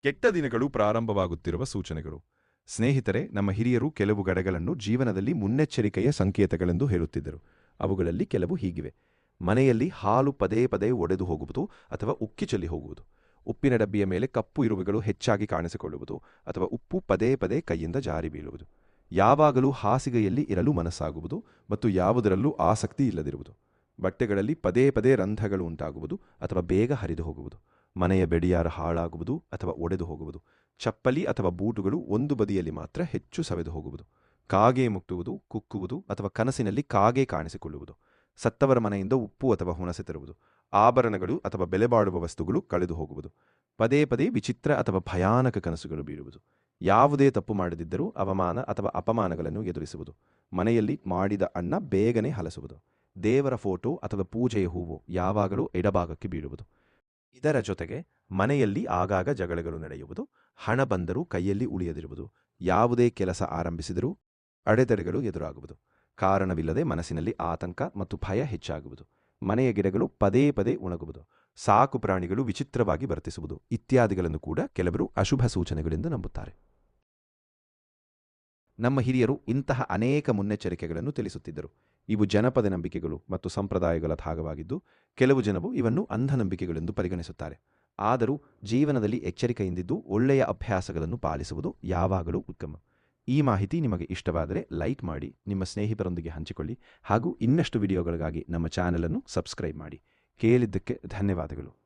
ಕೆಟ್ಟ ದಿನಗಳು ಪ್ರಾರಂಭವಾಗುತ್ತಿರುವ ಸೂಚನೆಗಳು. ಸ್ನೇಹಿತರೆ, ನಮ್ಮ ಹಿರಿಯರು ಕೆಲವು ಗಡಗಳನ್ನು ಜೀವನದಲ್ಲಿ ಮುನ್ನೆಚ್ಚರಿಕೆಯ ಸಂಕೇತಗಳೆಂದು ಹೇಳುತ್ತಿದ್ದರು. ಅವುಗಳಲ್ಲಿ ಕೆಲವು ಹೀಗಿವೆ. ಮನೆಯಲ್ಲಿ ಹಾಲು ಪದೇ ಪದೇ ಒಡೆದು ಹೋಗುವುದು ಅಥವಾ ಉಕ್ಕಿ ಚೆಲ್ಲಿ ಹೋಗುವುದು. ಉಪ್ಪಿನ ಡಬ್ಬಿಯ ಮೇಲೆ ಕಪ್ಪು ಇರುವೆಗಳು ಹೆಚ್ಚಾಗಿ ಕಾಣಿಸಿಕೊಳ್ಳುವುದು ಅಥವಾ ಉಪ್ಪು ಪದೇ ಪದೇ ಕೈಯಿಂದ ಜಾರಿ ಬೀಳುವುದು. ಯಾವಾಗಲೂ ಹಾಸಿಗೆಯಲ್ಲಿ ಇರಲು ಮನಸ್ಸಾಗುವುದು ಮತ್ತು ಯಾವುದರಲ್ಲೂ ಆಸಕ್ತಿ ಇಲ್ಲದಿರುವುದು. ಬಟ್ಟೆಗಳಲ್ಲಿ ಪದೇ ಪದೇ ರಂಧ್ರಗಳು ಉಂಟಾಗುವುದು ಅಥವಾ ಬೇಗ ಹರಿದು ಹೋಗುವುದು. ಮನೆಯ ಬೆಡಿಯಾರ ಹಾಳಾಗುವುದು ಅಥವಾ ಒಡೆದು ಹೋಗುವುದು. ಚಪ್ಪಲಿ ಅಥವಾ ಬೂಟುಗಳು ಒಂದು ಬದಿಯಲ್ಲಿ ಮಾತ್ರ ಹೆಚ್ಚು ಸವೆದು ಹೋಗುವುದು. ಕಾಗೆ ಮುಟ್ಟುವುದು, ಕುಕ್ಕುವುದು ಅಥವಾ ಕನಸಿನಲ್ಲಿ ಕಾಗೆ ಕಾಣಿಸಿಕೊಳ್ಳುವುದು. ಸತ್ತವರ ಮನೆಯಿಂದ ಉಪ್ಪು ಅಥವಾ ಹುಣಸೆ ತರುವುದು. ಆಭರಣಗಳು ಅಥವಾ ಬೆಲೆಬಾಳುವ ವಸ್ತುಗಳು ಕಳೆದು ಹೋಗುವುದು. ಪದೇ ಪದೇ ವಿಚಿತ್ರ ಅಥವಾ ಭಯಾನಕ ಕನಸುಗಳು ಬೀಳುವುದು. ಯಾವುದೇ ತಪ್ಪು ಮಾಡದಿದ್ದರೂ ಅವಮಾನ ಅಥವಾ ಅಪಮಾನಗಳನ್ನು ಎದುರಿಸುವುದು. ಮನೆಯಲ್ಲಿ ಮಾಡಿದ ಅನ್ನ ಬೇಗನೆ ಹಲಸುವುದು. ದೇವರ ಫೋಟೋ ಅಥವಾ ಪೂಜೆಯ ಹೂವು ಯಾವಾಗಲೂ ಎಡಭಾಗಕ್ಕೆ ಬೀಳುವುದು. ಇದರ ಜೊತೆಗೆ ಮನೆಯಲ್ಲಿ ಆಗಾಗ ಜಗಳಗಳು ನಡೆಯುವುದು. ಹಣ ಬಂದರೂ ಕೈಯಲ್ಲಿ ಉಳಿಯದಿರುವುದು. ಯಾವುದೇ ಕೆಲಸ ಆರಂಭಿಸಿದರೂ ಅಡೆತಡೆಗಳು ಎದುರಾಗುವುದು. ಕಾರಣವಿಲ್ಲದೆ ಮನಸ್ಸಿನಲ್ಲಿ ಆತಂಕ ಮತ್ತು ಭಯ ಹೆಚ್ಚಾಗುವುದು. ಮನೆಯ ಗಿಡಗಳು ಪದೇ ಪದೇ ಒಣಗುವುದು. ಸಾಕು ಪ್ರಾಣಿಗಳು ವಿಚಿತ್ರವಾಗಿ ವರ್ತಿಸುವುದು ಇತ್ಯಾದಿಗಳನ್ನು ಕೂಡ ಕೆಲವರು ಅಶುಭ ಸೂಚನೆಗಳೆಂದು ನಂಬುತ್ತಾರೆ. ನಮ್ಮ ಹಿರಿಯರು ಇಂತಹ ಅನೇಕ ಮುನ್ನೆಚ್ಚರಿಕೆಗಳನ್ನು ತಿಳಿಸುತ್ತಿದ್ದರು. ಇವು ಜನಪದ ನಂಬಿಕೆಗಳು ಮತ್ತು ಸಂಪ್ರದಾಯಗಳ ಭಾಗವಾಗಿದ್ದು, ಕೆಲವು ಜನರು ಇವನ್ನು ಅಂಧನಂಬಿಕೆಗಳೆಂದು ಪರಿಗಣಿಸುತ್ತಾರೆ. ಆದರೂ ಜೀವನದಲ್ಲಿ ಎಚ್ಚರಿಕೆಯಿಂದಿದ್ದು ಒಳ್ಳೆಯ ಅಭ್ಯಾಸಗಳನ್ನು ಪಾಲಿಸುವುದು ಯಾವಾಗಲೂ ಉತ್ತಮ. ಈ ಮಾಹಿತಿ ನಿಮಗೆ ಇಷ್ಟವಾದರೆ ಲೈಕ್ ಮಾಡಿ, ನಿಮ್ಮ ಸ್ನೇಹಿತರೊಂದಿಗೆ ಹಂಚಿಕೊಳ್ಳಿ ಹಾಗೂ ಇನ್ನಷ್ಟು ವಿಡಿಯೋಗಳಿಗಾಗಿ ನಮ್ಮ ಚಾನೆಲ್ ಅನ್ನು ಸಬ್ಸ್ಕ್ರೈಬ್ ಮಾಡಿ. ಕೇಳಿದ್ದಕ್ಕೆ ಧನ್ಯವಾದಗಳು.